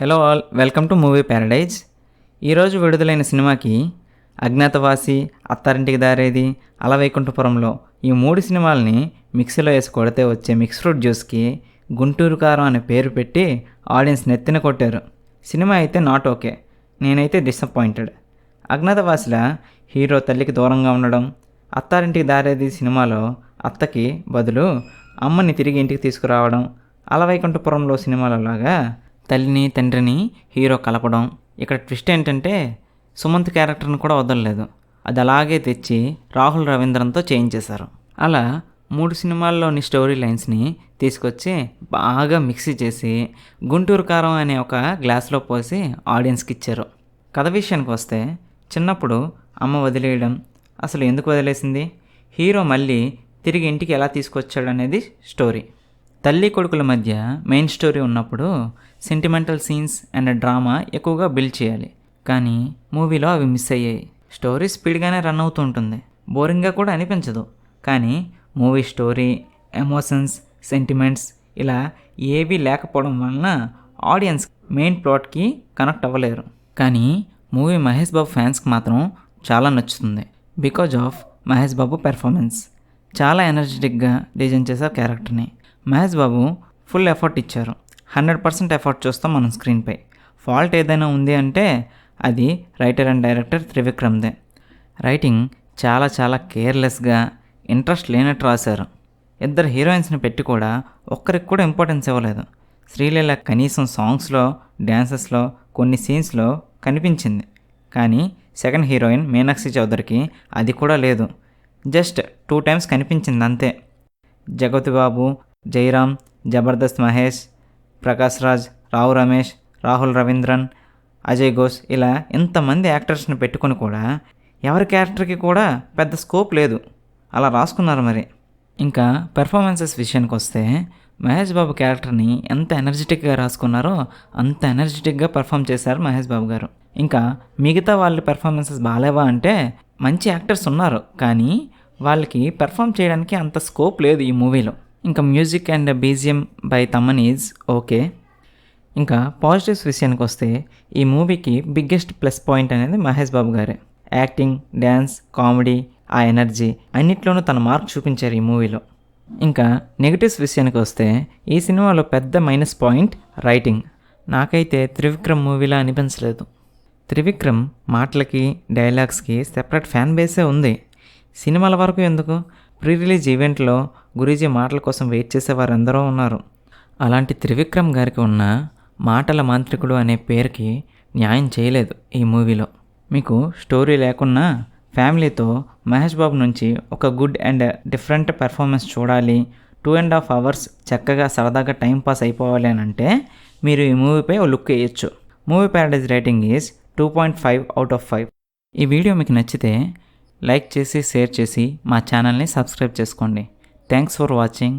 Hello all, welcome to movie Paradise. ఈరోజు విడుదలైన సినిమాకి అజ్ఞాతవాసి, అత్తారింటికి దారేది, అలవైకుంఠపురంలో ఈ 3 సినిమాలని మిక్సీలో వేసి కొడితే వచ్చే మిక్స్ ఫ్రూట్ జ్యూస్కి గుంటూరు కారం అనే పేరు పెట్టి ఆడియన్స్ నెత్తిన కొట్టారు. సినిమా అయితే నాట్ ఓకే, నేనైతే డిసప్పాయింటెడ్. అజ్ఞాతవాసిలా హీరో తల్లికి దూరంగా ఉండడం, అత్తారింటికి దారేది సినిమాలో అత్తకి బదులు అమ్మని తిరిగి ఇంటికి తీసుకురావడం, అలవైకుంఠపురంలో సినిమాలో లాగా తల్లిని తండ్రిని హీరో కలపడం. ఇక్కడ ట్విస్ట్ ఏంటంటే సుమంత్ క్యారెక్టర్ని కూడా వదలలేదు, అది అలాగే తెచ్చి రాహుల్ రవీంద్రన్తో చేయించేశారు. అలా 3 సినిమాల్లోని స్టోరీ లైన్స్ని తీసుకొచ్చి బాగా మిక్సీ చేసి గుంటూరు కారం అనే ఒక గ్లాస్లో పోసి ఆడియన్స్కి ఇచ్చారు. కథ విషయానికి వస్తే, చిన్నప్పుడు అమ్మ వదిలేయడం, అసలు ఎందుకు వదిలేసింది, హీరో మళ్ళీ తిరిగి ఇంటికి ఎలా తీసుకొచ్చాడు అనేది స్టోరీ. తల్లి కొడుకుల మధ్య మెయిన్ స్టోరీ ఉన్నప్పుడు సెంటిమెంటల్ సీన్స్ అండ్ డ్రామా ఎక్కువగా బిల్డ్ చేయాలి, కానీ మూవీలో అవి మిస్ అయ్యాయి. స్టోరీ స్పీడ్గానే రన్ అవుతూ ఉంటుంది, బోరింగ్గా కూడా అనిపించదు. కానీ మూవీ స్టోరీ, ఎమోషన్స్, సెంటిమెంట్స్ ఇలా ఏవీ లేకపోవడం వలన ఆడియన్స్ మెయిన్ ప్లాట్కి కనెక్ట్ అవ్వలేరు. కానీ మూవీ మహేష్ బాబు ఫ్యాన్స్కి మాత్రం చాలా నచ్చుతుంది. Because of Mahesh Babu performance. చాలా ఎనర్జెటిక్గా డిజైన్ చేశారు క్యారెక్టర్ని. మహేష్ బాబు ఫుల్ ఎఫర్ట్ ఇచ్చారు. 100% ఎఫర్ట్ చూస్తాం మనం స్క్రీన్పై. ఫాల్ట్ ఏదైనా ఉంది అంటే అది రైటర్ అండ్ డైరెక్టర్ త్రివిక్రమ్దే. రైటింగ్ చాలా కేర్లెస్గా, ఇంట్రెస్ట్ లేనట్టు రాశారు. 2 హీరోయిన్స్ని పెట్టి కూడా ఒక్కరికి కూడా ఇంపార్టెన్స్ ఇవ్వలేదు. శ్రీలీల కనీసం సాంగ్స్లో, డ్యాన్సెస్లో, కొన్ని సీన్స్లో కనిపించింది, కానీ సెకండ్ హీరోయిన్ మీనాక్షి చౌదరికి అది కూడా లేదు. జస్ట్ 2 times కనిపించింది అంతే. జగపతి బాబు, జయరామ్, జబర్దస్త్ మహేష్, ప్రకాష్ రాజ్, రావు రమేష్, రాహుల్ రవీంద్రన్, అజయ్ ఘోష్ ఇలా ఇంతమంది యాక్టర్స్ని పెట్టుకొని కూడా ఎవరి క్యారెక్టర్కి కూడా పెద్ద స్కోప్ లేదు, అలా రాసుకున్నారు మరి. ఇంకా పెర్ఫార్మెన్సెస్ విషయానికి వస్తే, మహేష్ బాబు క్యారెక్టర్ని ఎంత ఎనర్జెటిక్గా రాసుకున్నారో అంత ఎనర్జెటిక్గా పెర్ఫామ్ చేశారు మహేష్ బాబు గారు. ఇంకా మిగతా వాళ్ళ పెర్ఫార్మెన్సెస్ బాగాలేవా అంటే, మంచి యాక్టర్స్ ఉన్నారు, కానీ వాళ్ళకి పెర్ఫామ్ చేయడానికి అంత స్కోప్ లేదు ఈ మూవీలో. ఇంకా music and BGM by Thaman is okay. ఇంకా పాజిటివ్స్ విషయానికి వస్తే, ఈ మూవీకి బిగ్గెస్ట్ ప్లస్ పాయింట్ అనేది మహేష్ బాబు గారే. యాక్టింగ్, డ్యాన్స్, కామెడీ, ఆ ఎనర్జీ అన్నిట్లోనూ తన మార్క్ చూపించారు ఈ మూవీలో. ఇంకా నెగిటివ్స్ విషయానికి వస్తే, ఈ సినిమాలో పెద్ద మైనస్ పాయింట్ రైటింగ్. నాకైతే త్రివిక్రమ్ మూవీలా అనిపించలేదు. త్రివిక్రమ్ మాటలకి, డైలాగ్స్కి సెపరేట్ ఫ్యాన్ బేసే ఉంది. సినిమాల వరకు ఎందుకు, ప్రీ రిలీజ్ ఈవెంట్లో గురూజీ మాటల కోసం వెయిట్ చేసేవారు ఎందరో ఉన్నారు. అలాంటి త్రివిక్రమ్ గారికి ఉన్న మాటల మాంత్రికుడు అనే పేరుకి న్యాయం చేయలేదు ఈ మూవీలో. మీకు స్టోరీ లేకున్నా ఫ్యామిలీతో మహేష్ బాబు నుంచి ఒక గుడ్ అండ్ డిఫరెంట్ పెర్ఫార్మెన్స్ చూడాలి, 2.5 hours చక్కగా సరదాగా టైంపాస్ అయిపోవాలి అని అంటే మీరు ఈ మూవీపై ఓ లుక్ వేయచ్చు. Movie Paradise rating is 2.5 out of 5. ఈ వీడియో మీకు నచ్చితే లైక్ చేసి, షేర్ చేసి మా ఛానల్ని సబ్స్క్రైబ్ చేసుకోండి. Thanks for watching.